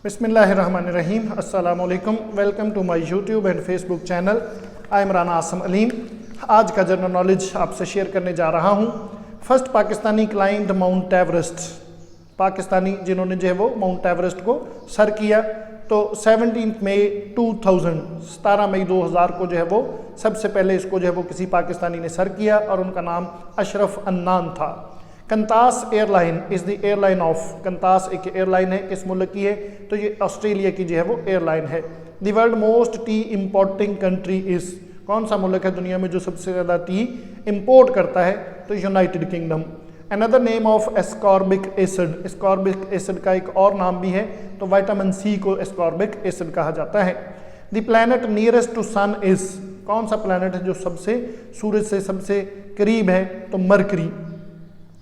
बिस्मिल्लाहिर्रहमानिर्रहीम। अस्सलाम वालेकुम। Welcome to my YouTube and Facebook channel. I am Rana Asam Aleem. आज का जनरल नॉलेज आपसे शेयर करने जा रहा हूँ। First Pakistani client mount Everest, Pakistani जिन्होंने जो है वो माउंट एवरेस्ट को सर किया, तो 17 मई 2000 17 मई 2000 को जो है वो सबसे पहले इसको जो है वो किसी पाकिस्तानी ने सर किया और उनका नाम अशरफ अन्नान था। Qantas airline is the airline of, Qantas एक एयरलाइन है, किस मुल्क की है? तो ये ऑस्ट्रेलिया की जो है वो एयरलाइन है। The world most T importing country is, कौन सा मुल्क है दुनिया में जो सबसे ज़्यादा टी इम्पोर्ट करता है? तो United kingdom. Another name of ascorbic acid, ascorbic acid का एक और नाम भी है, तो विटामिन सी को एस्कॉर्बिक एसिड कहा जाता है। The planet nearest to sun is, कौन सा प्लैनेट है जो सबसे सूरज से सबसे करीब है? तो mercury.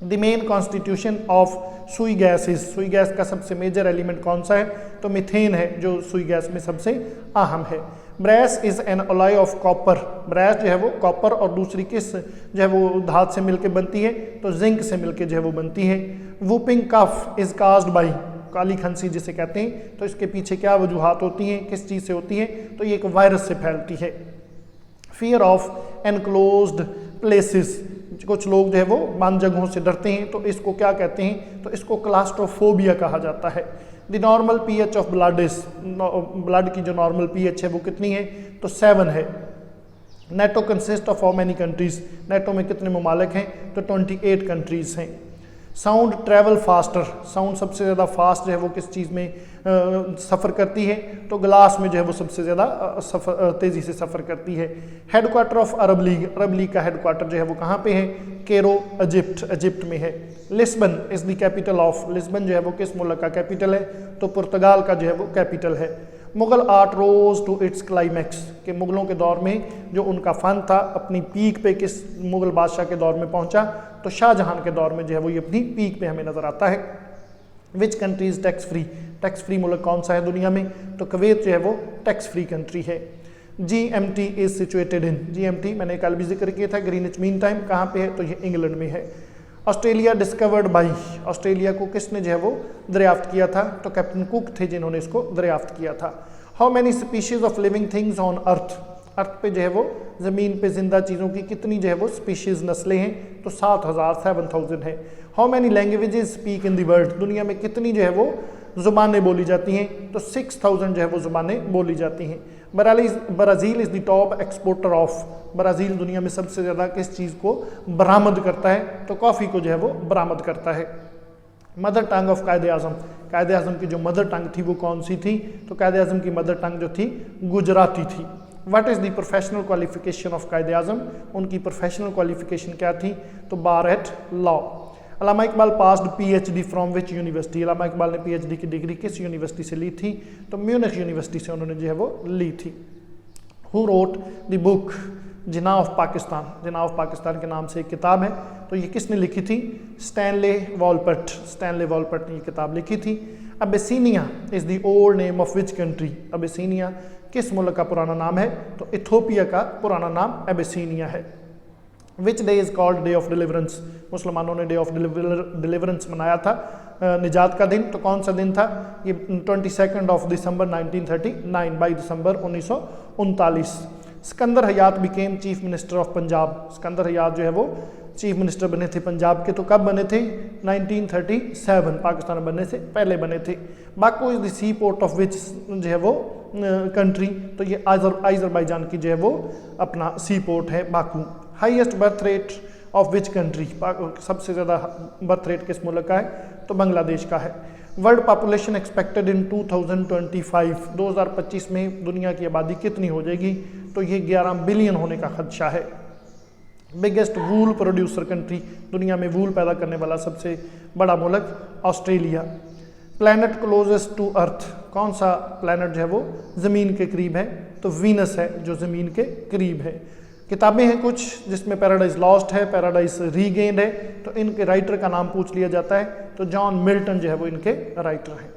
The main constitution of सुई गैस इज, सुई गैस का सबसे मेजर एलिमेंट कौन सा है? तो मीथेन है, जो सुई गैस में सबसे अहम है। Brass is an alloy of copper, brass जो है वो कॉपर और दूसरी किस जो है वो धात से मिलकर बनती है? तो जिंक से मिलकर जो है वो बनती है। Whooping cough is caused by, काली खांसी जिसे कहते हैं, तो इसके पीछे क्या वजूहात होती हैं, किस चीज़ से होती है? तो ये एक वायरस से फैलती है। फियर ऑफ एनक्लोज्ड प्लेसेस, कुछ लोग जो है वो बंद जगहों से डरते हैं, तो इसको क्या कहते हैं? तो इसको क्लास्ट्रोफोबिया कहा जाता है। The normal pH of blood is, blood की जो नॉर्मल पीएच है वो कितनी है? तो 7 है। NATO consist of how many countries, NATO में कितने ममालिक हैं? तो 28 कंट्रीज हैं। साउंड ट्रैवल फास्टर, साउंड सबसे ज़्यादा फास्ट जो है वो किस चीज़ में सफ़र करती है? तो ग्लास में जो है वो सबसे ज़्यादा तेज़ी से सफ़र करती है। Headquarter of Arab league, Arab league का हेडक्वार्टर जो है वो कहाँ पे है? कैरो, इजिप्ट, इजिप्ट में है। Lisbon is the capital of, Lisbon जो है वो किस मुल्क का कैपिटल है? तो पुर्तगाल का जो है वो कैपिटल है। Mughal art rose to its climax, के मुग़लों के दौर में जो उनका फ़न था अपनी पीक पे किस मुग़ल बादशाह के दौर में पहुंचा? तो शाहजहां के दौर में जो है वो ये अपनी पीक पे हमें नज़र आता है। Which country is tax free, tax free मुल्क कौन सा है दुनिया में? तो कुवैत जो है वो टैक्स फ्री कंट्री है। GMT is situated in, GMT मैंने कल भी जिक्र किया था, ग्रीनिच मीन टाइम, कहाँ पे है? तो ये इंग्लैंड में है। ऑस्ट्रेलिया डिस्कवर्ड बाई, ऑस्ट्रेलिया को किसने जो है वो दरियाफ्त किया था? तो कैप्टन कुक थे जिन्होंने इसको दरियाफ्त किया था। How many species of living things on earth, earth पे जो है वो ज़मीन पे जिंदा चीज़ों की कितनी जो है वो स्पीशीज़ नस्लें हैं? तो 7000 है। How many languages speak in the world, दुनिया में कितनी जो है वो ज़ुबानें बोली जाती हैं? तो 6000 जो है वो ज़ुबानें बोली जाती हैं। Brazil is the top exporter of, Brazil दुनिया में सबसे ज़्यादा किस चीज़ को बरामद करता है? तो कॉफ़ी को जो है वो बरामद करता है। मदर टंग ऑफ कायदे आज़म, कायदे आज़म की जो मदर टंग थी वो कौन सी थी? तो कायदे आज़म की मदर टंग जो थी गुजराती थी। What is the professional qualification of Quaid-e Azam, उनकी प्रोफेशनल क्वालिफिकेशन क्या थी? तो bar at law. Allama Iqbal passed PhD from which university, Allama Iqbal ने PhD की डिग्री किस यूनिवर्सिटी से ली थी? तो म्यूनिख यूनिवर्सिटी से उन्होंने जो है वो ली थी। Who wrote the book Jinnah of Pakistan, Jinnah of Pakistan के नाम से एक किताब है, तो ये किसने लिखी थी? स्टैनले वॉलपट, स्टैनले वॉलपट ने ये किताब लिखी थी। Abyssinia is the old name of which country, Abyssinia किस मुल्क का पुराना नाम है? तो इथोपिया का पुराना नाम अबिसिनिया है। Which day is called day of deliverance, मुसलमानों ने डे ऑफ डिलीवरेंस मनाया था, निजात का दिन, तो कौन सा दिन था? ये 22 ऑफ दिसंबर 1939, 22 दिसंबर 1939। Sikandar Hayat became chief minister of Punjab, Sikandar Hayat जो है वो चीफ मिनिस्टर बने थे पंजाब के, तो कब बने थे? 1937, पाकिस्तान बनने से पहले बने थे। Baku is the seaport of which जो है वो कंट्री, तो ये आज़रबाईजान की जो है वो अपना सी पोर्ट है Baku. Highest birth rate of which country, सबसे ज़्यादा बर्थ रेट किस मुल्क का है? तो बांग्लादेश का है। वर्ल्ड पॉपुलेशन एक्सपेक्टेड इन 2025, 2025 में दुनिया की आबादी कितनी हो जाएगी? तो ये 11 बिलियन होने का खदशा है। बिगेस्ट वूल प्रोड्यूसर कंट्री, दुनिया में वूल पैदा करने वाला सबसे बड़ा मुल्क Australia. Planet closest to earth, कौन सा प्लैनेट जो है वो ज़मीन के करीब है? तो वीनस है जो ज़मीन के करीब है। किताबें हैं कुछ जिसमें पैराडाइज लॉस्ट है, पैराडाइज रीगेन्ड है, तो इनके राइटर का नाम पूछ लिया जाता है, तो जॉन मिल्टन जो है वो इनके राइटर हैं।